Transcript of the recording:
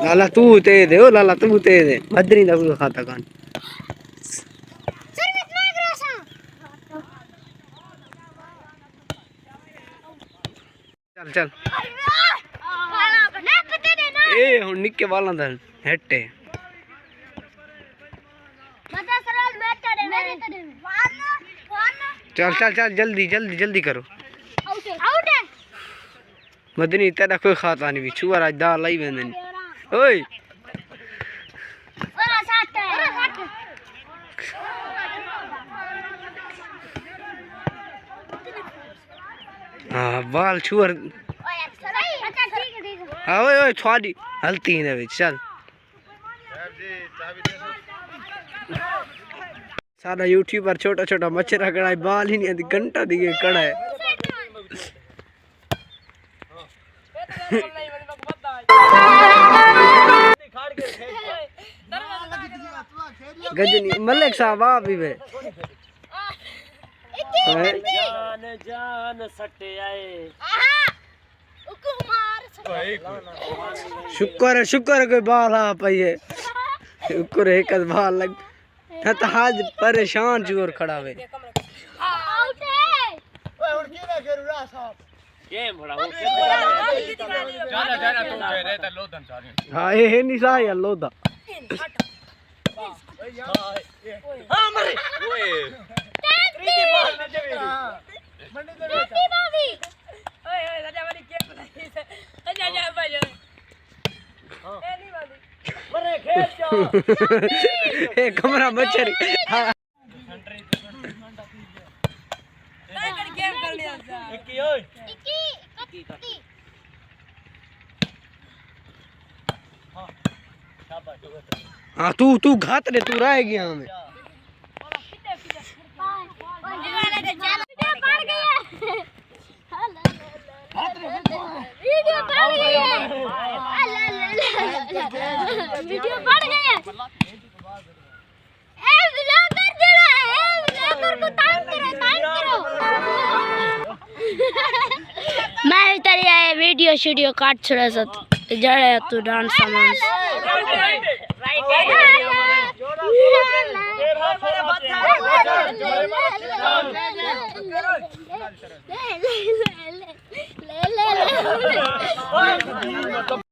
लाला तू तेज है, ओ लाला तू तेज है, मदनी दा कोई खाता कान। चल चल ए हुन निक्के वाला दा हेट है। चल चल चल जल्दी जल्दी जल्दी करो। मदनी तेरा कोई खाता नहीं भी छुआ राज दाल लाई वेंदे ओए हाँ बाल छुअर हाँ ओए ओए थोड़ी हलती है विच चल सादा यूट्यूबर छोटा छोटा मच्छरा कड़ा बाल ही नहीं आती घंटा दिए कड़ा है गजनी मलिक साहब आप भी वे जान जान सटे आए शुक्र है कोई बाल आ पाई है शुक्र है एक बाल लग तो आज परेशान जोर खड़ा वे हाँ ये नहीं सा यार लोदा कमरा मच्छर हाँ तू घात रे तू रह गया हमें वीडियो बढ़ गई है ए व्लॉगर जड़ा है व्लॉगर को टाइम करो मैं तेरी वीडियो काट छोड़ा सत जड़े तू डांस सामान